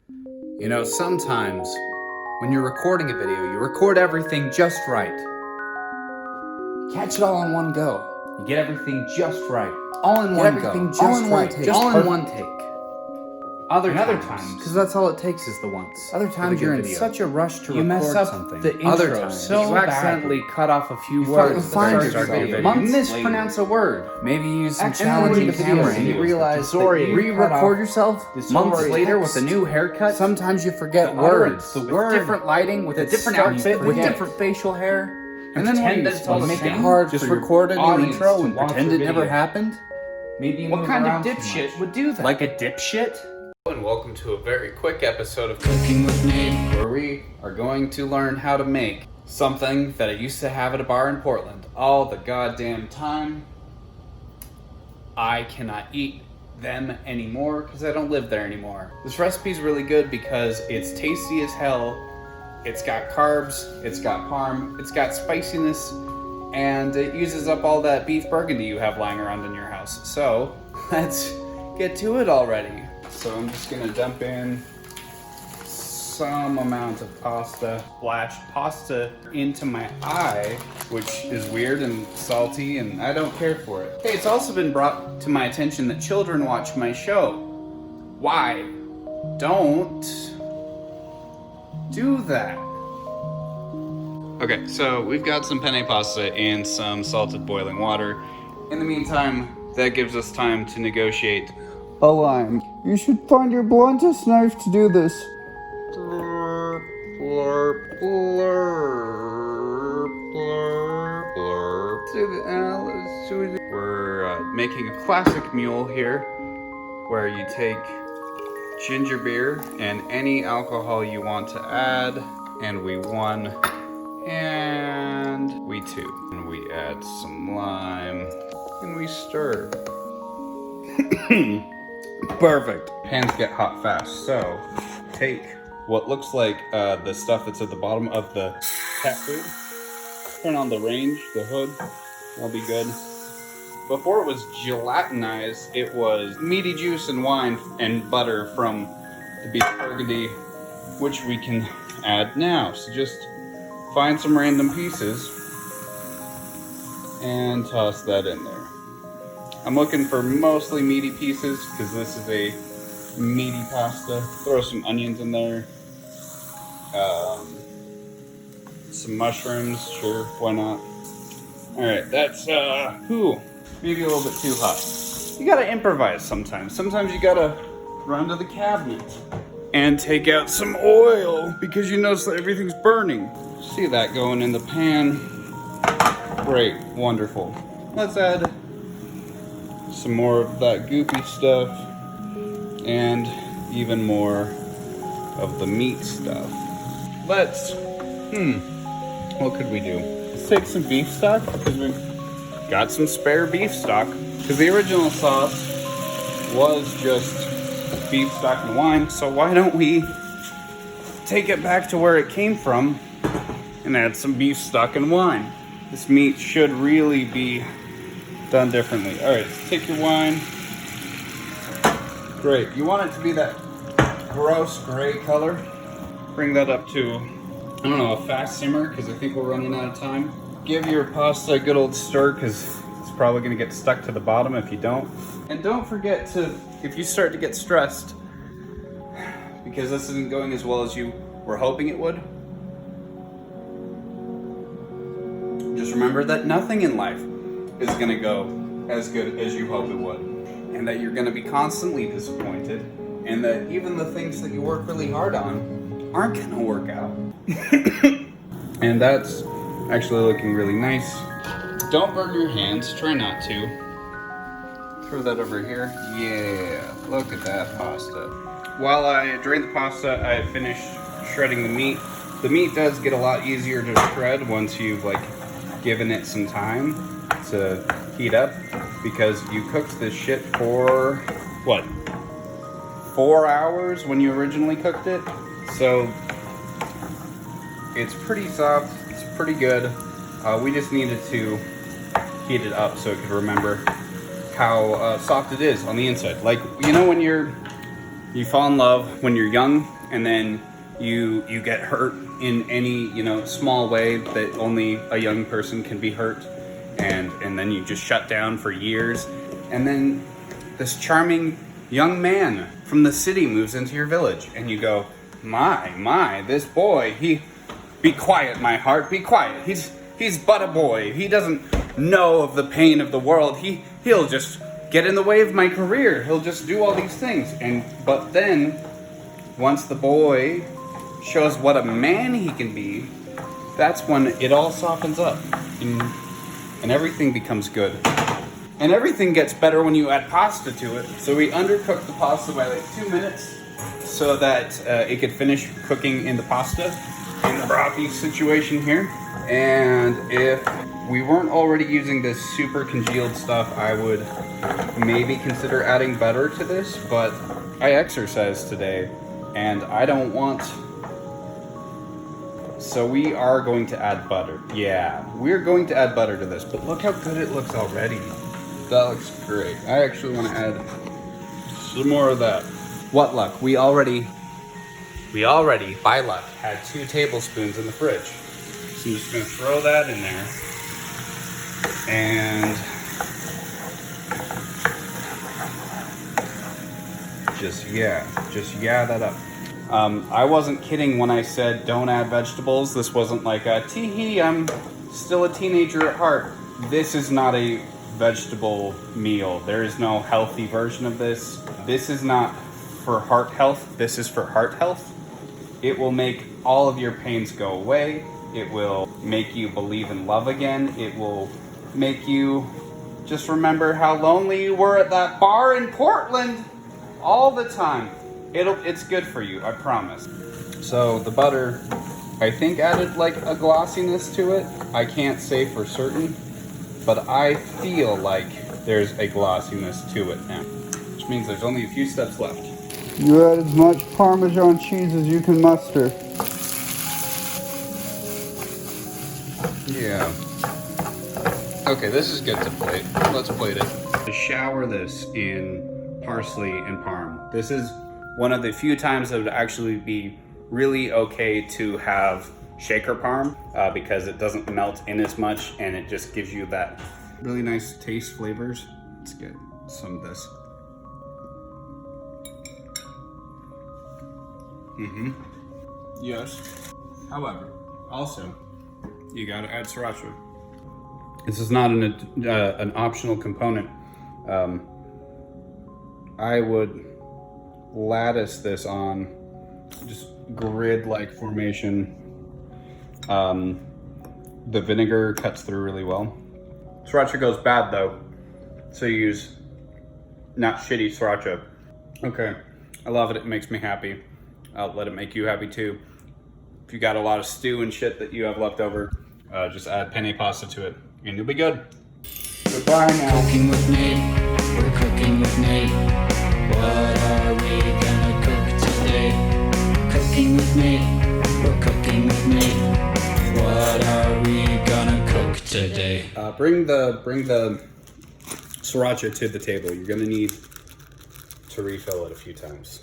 You know, sometimes when you're recording a video, you record everything just right. Catch it all in one go. You get everything just right. All in one go. All in one take. All in one take. Other times, because that's all it takes is the once. Other times you're in such a rush to record something. The intro other times so you accidentally cut off a few words. Find yourself mispronounce a word. Maybe use some challenging camera and you realize that you re-record yourself months later with a new haircut. Sometimes you forget words. The word, different lighting, with a different outfit, with different facial hair. And then when you make it hard, just record a new intro and pretend it never happened. Maybe what kind of dipshit would do that? Like a dipshit? And welcome to a very quick episode of Cooking with Nate, where we are going to learn how to make something that I used to have at a bar in Portland all the goddamn time. I cannot eat them anymore because I don't live there anymore. This recipe is really good because it's tasty as hell. It's got carbs, it's got parm, it's got spiciness, and it uses up all that beef burgundy you have lying around in your house. So let's get to it already. So I'm just gonna dump in some amount of pasta, splashed pasta into my eye, which is weird and salty, and I don't care for it. Hey, it's also been brought to my attention that children watch my show. Why? Don't do that. Okay, so we've got some penne pasta and some salted boiling water. In the meantime, that gives us time to negotiate a line. You should find your bluntest knife to do this. Blur, blur, blur, blur, blur. We're making a classic mule here, where you take ginger beer and any alcohol you want to add, and we 1, and we 2. And we add some lime, and we stir. Perfect. Pans get hot fast, so take what looks like the stuff that's at the bottom of the cat food, turn on the range, the hood, that'll be good. Before it was gelatinized, it was meaty juice and wine and butter from the beef burgundy, which we can add now. So just find some random pieces and toss that in there. I'm looking for mostly meaty pieces because this is a meaty pasta. Throw some onions in there. Some mushrooms, sure, why not? Alright, that's, maybe a little bit too hot. You gotta improvise sometimes. Sometimes you gotta run to the cabinet and take out some oil because you notice that everything's burning. See that going in the pan? Great, wonderful. Let's add some more of that goopy stuff and even more of the meat stuff. Let's, what could we do? Let's take some beef stock because we've got some spare beef stock. Because the original sauce was just beef stock and wine, so why don't we take it back to where it came from and add some beef stock and wine? This meat should really be done differently. All right, take your wine. Great. You want it to be that gross gray color. Bring that up to, I don't know, a fast simmer because I think we're running out of time. Give your pasta a good old stir because it's probably going to get stuck to the bottom if you don't. And don't forget to, if you start to get stressed because this isn't going as well as you were hoping it would, just remember that nothing in life is going to go as good as you hope it would, and that you're going to be constantly disappointed, and that even the things that you work really hard on aren't going to work out. And that's actually looking really nice. Don't burn your hands, try not to. Throw that over here. Yeah, look at that pasta. While I drain the pasta, I finished shredding the meat. The meat does get a lot easier to shred once you've given it some time to heat up, because you cooked this shit for, what, 4 hours when you originally cooked it? So it's pretty soft, it's pretty good. We just needed to heat it up so it could remember how soft it is on the inside. Like, you know when you fall in love when you're young and then you get hurt in any, you know, small way that only a young person can be hurt, and then you just shut down for years, and then this charming young man from the city moves into your village, and you go, my, this boy, be quiet, my heart, be quiet. He's but a boy. He doesn't know of the pain of the world. He'll just get in the way of my career. He'll just do all these things. But then, once the boy shows what a man he can be, that's when it all softens up, and everything becomes good. And everything gets better when you add pasta to it. So we undercooked the pasta by like 2 minutes so that it could finish cooking in the pasta in the brothy situation here. And if we weren't already using this super congealed stuff, I would maybe consider adding butter to this, but I exercised today and I don't want. So we are going to add butter. Yeah, we're going to add butter to this, but look how good it looks already. That looks great. I actually want to add some more of that. What luck? We already, by luck, had 2 tablespoons in the fridge. So I'm just gonna throw that in there. And just yeah that up. I wasn't kidding when I said don't add vegetables. This wasn't like a tee-hee, I'm still a teenager at heart. This is not a vegetable meal. There is no healthy version of this. This is not for heart health. This is for heart health. It will make all of your pains go away. It will make you believe in love again. It will make you just remember how lonely you were at that bar in Portland all the time. It's good for you, I promise. So the butter, I think, added like a glossiness to it. I can't say for certain, but I feel like there's a glossiness to it now, which means there's only a few steps left. You add as much Parmesan cheese as you can muster. Yeah. Okay, this is good to plate. Let's plate it. Shower this in parsley and parm. This is one of the few times that would actually be really okay to have shaker parm because it doesn't melt in as much and it just gives you that really nice taste flavors. Let's get some of this. Yes. However, also, you gotta add sriracha. This is not an optional component. I would lattice this on just grid-like formation. The vinegar cuts through really well. Sriracha goes bad though, so you use not shitty sriracha. Okay, I love it. It makes me happy. I'll let it make you happy too. If you got a lot of stew and shit that you have left over, just add penne pasta to it and you'll be good. Goodbye now. Cooking with Nate, we're cooking with Nate. What are we gonna cook today? Cooking with Nate, we're cooking with Nate. What are we gonna cook today? Bring the sriracha to the table. You're gonna need to refill it a few times.